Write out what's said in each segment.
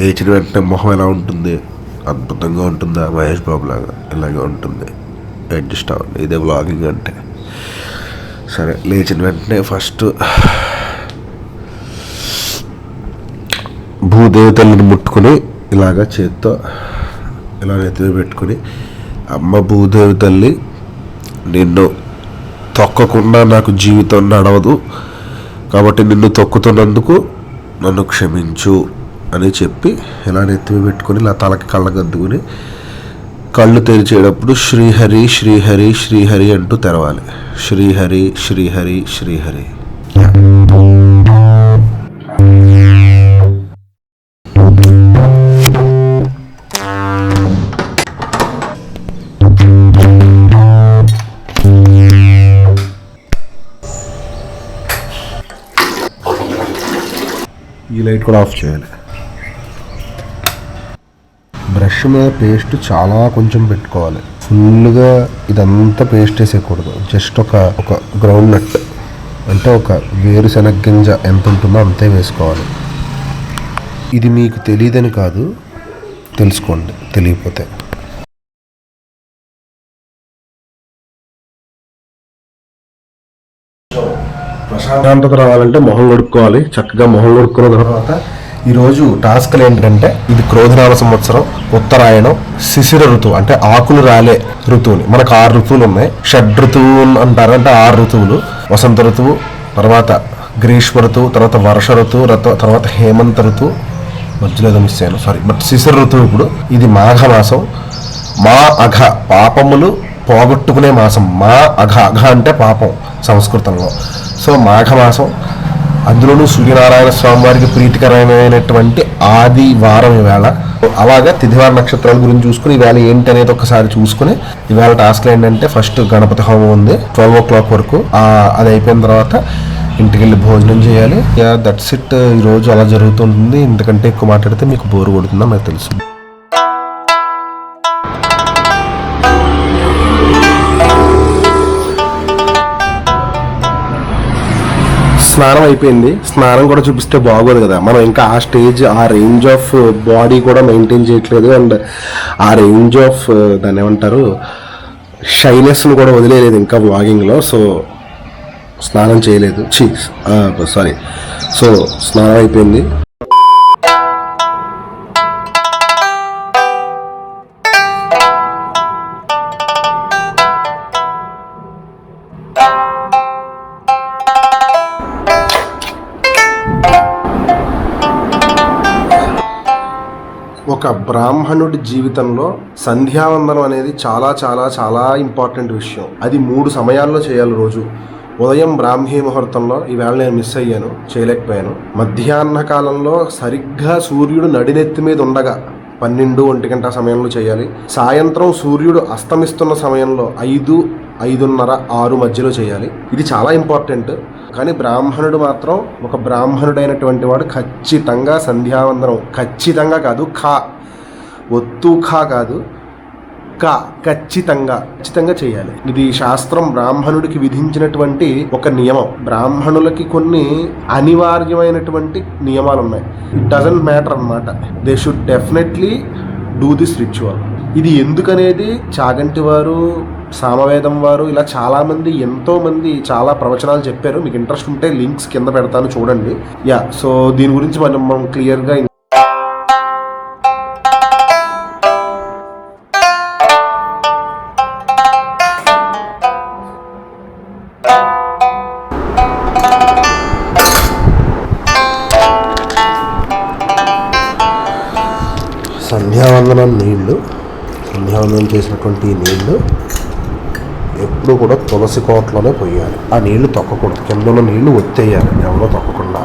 లేచిన వెంటనే మొహం ఎలా ఉంటుంది, అద్భుతంగా ఉంటుందా, మహేష్ బాబు లాగా ఇలాగే ఉంటుంది. అడ్జస్ట్ అవ్వండి, ఇదే వ్లాగింగ్ అంటే. సరే, లేచిన వెంటనే ఫస్ట్ భూదేవి తల్లిని ముట్టుకుని ఇలాగ చేత్తో ఇలా నెత్తిన పెట్టుకుని, అమ్మ భూదేవి తల్లి, నిన్ను తొక్కకుండా నాకు జీవితం నడవదు కాబట్టి నిన్ను తొక్కుతున్నందుకు నన్ను క్షమించు అని చెప్పి ఇలా నెత్తిమి పెట్టుకుని ఇలా తలకి కళ్ళగద్దుకుని కళ్ళు తెరిచేటప్పుడు శ్రీహరి శ్రీహరి శ్రీహరి అంటూ తెరవాలి. శ్రీహరి శ్రీహరి శ్రీహరి. ఈ లైట్ కూడా ఆఫ్ చేయాలి. బ్రష్ మీద పేస్ట్ చాలా కొంచెం పెట్టుకోవాలి. ఫుల్గా ఇదంతా పేస్ట్ వేసేయకూడదు. జస్ట్ ఒక గ్రౌండ్ నట్ అంటే ఒక వేరుశనగ గింజ ఎంత ఉంటుందో అంతే వేసుకోవాలి. ఇది మీకు తెలియదని కాదు, తెలుసుకోండి తెలియకపోతే. ప్రశాంతత రావాలంటే మొహం కడుక్కోవాలి. చక్కగా మొహం కడుక్కున్న తర్వాత ఈరోజు టాస్క్లు ఏంటంటే, ఇది క్రోధనామ సంవత్సరం, ఉత్తరాయణం, శిశిర ఋతువు అంటే ఆకులు రాలే ఋతువుని. మనకు 6 ఋతువులు ఉన్నాయి. షడ్ ఋతువు అంటారు, అంటే 6 ఋతువులు. వసంత ఋతువు, తర్వాత గ్రీష్మ ఋతువు, తర్వాత వర్ష ఋతువు, తర్వాత హేమంత ఋతువు, మధ్యలో ఏదో మిస్ అయ్యాను సారీ. బట్ శిశిర ఋతువు ఇప్పుడు ఇది మాఘమాసం. మా అఘ పాపములు పోగొట్టుకునే మాసం. మా అఘ, అఘ అంటే పాపం సంస్కృతంలో. సో మాఘమాసం, అందులోనూ సూర్యనారాయణ స్వామి వారికి ప్రీతికరమైనటువంటి ఆది వారం ఈవేళ. అలాగే తిథివార నక్షత్రాల గురించి చూసుకుని ఈవేళ ఏంటి అనేది ఒకసారి చూసుకుని, ఈవేళ టాస్క్లు ఏంటంటే ఫస్ట్ గణపతి హోమం ఉంది 12 o'clock వరకు. అది అయిపోయిన తర్వాత ఇంటికి వెళ్ళి భోజనం చేయాలి. That's it. ఈరోజు అలా జరుగుతుంది. ఇంతకంటే ఎక్కువ మాట్లాడితే మీకు బోరు కొడుతుందా నాకు తెలుసు. స్నానం అయిపోయింది. స్నానం కూడా చూపిస్తే బాగోదు కదా, మనం ఇంకా ఆ స్టేజ్, ఆ రేంజ్ ఆఫ్ బాడీ కూడా మెయింటైన్ చేయట్లేదు. అండ్ ఆ రేంజ్ ఆఫ్ దాన్ని ఏమంటారు, షైనెస్ను కూడా వదిలేదు ఇంకా వ్లాగింగ్లో. సో స్నానం చేయలేదు, సారీ. సో స్నానం అయిపోయింది. ఒక బ్రాహ్మణుడి జీవితంలో సంధ్యావందనం అనేది చాలా చాలా చాలా ఇంపార్టెంట్ విషయం. అది 3 సమయాల్లో చేయాలి రోజు. ఉదయం బ్రాహ్మీ ముహూర్తంలో, ఈవేళ నేను మిస్ అయ్యాను, చేయలేకపోయాను. మధ్యాహ్న కాలంలో సరిగ్గా సూర్యుడు నడినెత్తి మీద ఉండగా 12-1 గంట సమయంలో చేయాలి. సాయంత్రం సూర్యుడు అస్తమిస్తున్న సమయంలో 5, 5:30, 6 మధ్యలో చేయాలి. ఇది చాలా ఇంపార్టెంట్. కానీ బ్రాహ్మణుడు మాత్రం, ఒక బ్రాహ్మణుడైనటువంటి వాడు ఖచ్చితంగా సంధ్యావందనం, ఖచ్చితంగా కాదు, ఒత్తు కాదు, ఖచ్చితంగా చేయాలి. ఇది శాస్త్రం బ్రాహ్మణుడికి విధించినటువంటి ఒక నియమం. బ్రాహ్మణులకి కొన్ని అనివార్యమైనటువంటి నియమాలు ఉన్నాయి. ఇట్ డజంట్ మ్యాటర్ అన్నమాట. They should definitely do this ritual. ఇది ఎందుకనేది చాగంటి వారు, సామవేదం వారు, ఇలా చాలామంది, ఎంతోమంది చాలా ప్రవచనాలు చెప్పారు. మీకు ఇంట్రెస్ట్ ఉంటే లింక్స్ కింద పెడతాను, చూడండి. సో దీని గురించి మనం క్లియర్గా సంధ్యావందనం చేసినటువంటి నీళ్లు ఎప్పుడు కూడా తులసి కోటలోనే పోయాలి. ఆ నీళ్లు తొక్కకూడదు. కింద ఉన్న నీళ్లు ఒత్తేయాలి, ఎవరో తొక్కకుండా.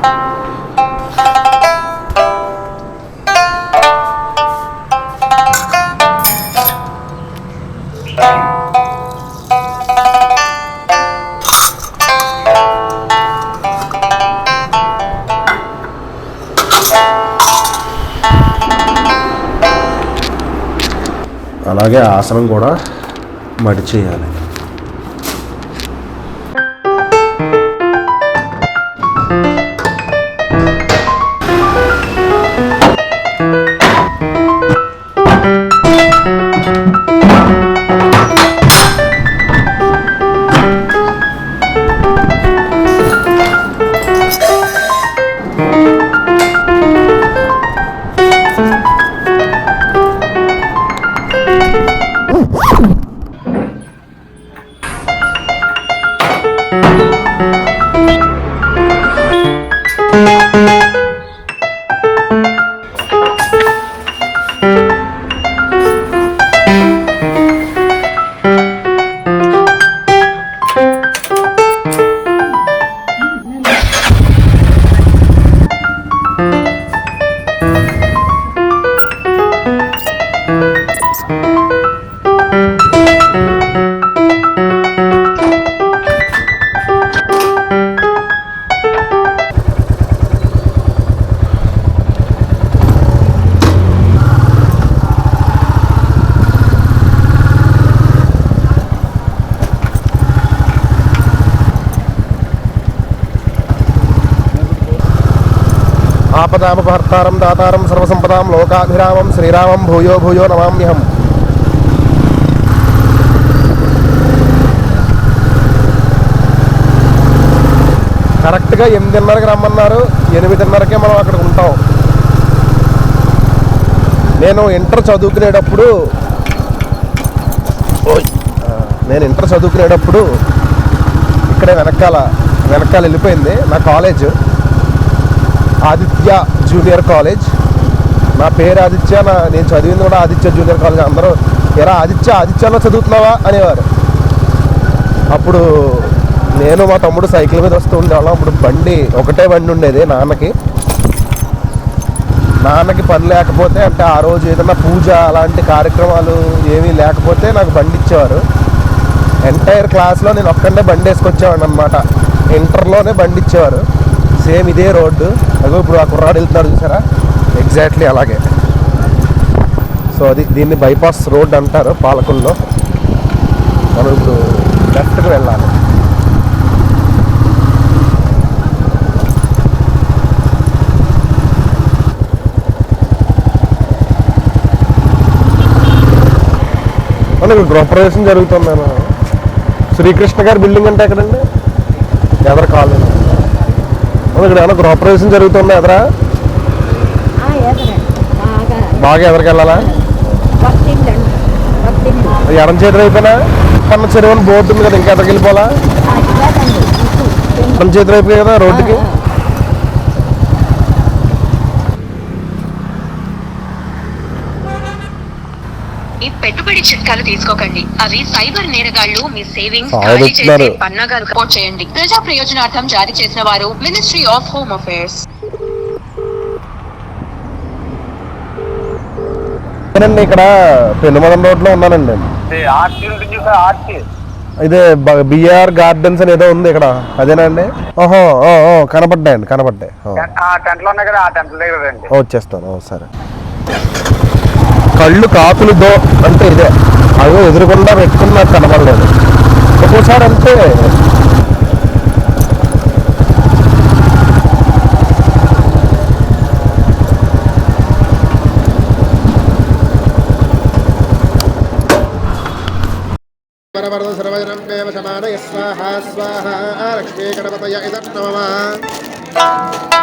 అలాగే ఆసనం కూడా మడిచేయాలి. ఆపదామపహర్తారం దాతారం సర్వసంపదాం లోకాభిరామం శ్రీరామం భూయో భూయో నమామ్యహం. కరెక్ట్గా 8:30కి రమ్మన్నారు, 8:30కే మనం అక్కడ ఉంటాం. నేను ఇంటర్ చదువుకునేటప్పుడు ఇక్కడే వెనకాల వెళ్ళిపోయింది నా కాలేజ్, ఆదిత్య జూనియర్ కాలేజ్. నా పేరు ఆదిత్య, నేను చదివింది కూడా ఆదిత్య జూనియర్ కాలేజ్. అందరూ ఎరా ఆదిత్యలో చదువుతున్నావా అనేవారు. అప్పుడు నేను మా తమ్ముడు సైకిల్ మీద వస్తూ ఉండేవాళ్ళం. అప్పుడు ఒకటే బండి ఉండేది నాన్నకి పని లేకపోతే, అంటే ఆ రోజు ఏదైనా పూజ అలాంటి కార్యక్రమాలు ఏమీ లేకపోతే నాకు బండి ఇచ్చేవారు. ఎంటైర్ క్లాస్లో నేను ఒక్కడే బండి వేసుకొచ్చేవాడిని అనమాట. ఇంటర్లోనే బండి ఇచ్చేవారు. సేమ్ ఇదే రోడ్డు, అదో ఇప్పుడు ఆ కుర్రాడు వెళ్తున్నాడు చూసారా, ఎగ్జాక్ట్లీ అలాగే. సో దీన్ని బైపాస్ రోడ్ అంటారు పాలకుల్లో. మనం ఇప్పుడు లెఫ్ట్కి వెళ్ళాలి. ఇక్కడ గృహప్రవేశం జరుగుతుందేమో. శ్రీకృష్ణ గారి బిల్డింగ్ అంటే ఎక్కడండి? ఎదర కాలనీ. ఇక్కడ ఏమైనా గృహప్రవేశం జరుగుతుందా ఎదరా? బాగా ఎదరికి వెళ్ళాలా? ఎడం చేతి అయిపోయినా పన్న చెరువు అని బోర్డు ఉంది కదా, ఇంకా ఎదరికి వెళ్ళిపోవాలా? ఎడం చేతి అయిపోయి కదా రోడ్డుకి. ఈ పెట్టుబడి చిట్కాలు తీసుకోకండి, అవి సైబర్ నేరగాళ్లు మీ సేవింగ్స్ ఖాళీ చేసే పన్నాగాలు. సపోర్ట్ చేయండి. ప్రజా ప్రయోజనార్థం జారీ చేసిన వారు మినిస్ట్రీ ఆఫ్ హోమ్ అఫైర్స్. ఇక్కడ పెనుమదం రోడ్లో ఉన్నానండి. ఇదే బిఆర్ గార్డెన్స్ అని ఏదో ఉంది ఇక్కడ, అదేనండి? ఓహో కనపడ్డాయి. వచ్చేస్తాను. సరే. కళ్ళు కాకులుదో అంటే ఇదే, అవి ఎదురుకుండా పెట్టుకుని నాకు కనపడలేదు. ఒక్కోసారి అంటే సర్వజనం స్వాహా స్వాహా లక్ష్మీ గణపతయ ఇదం నమః.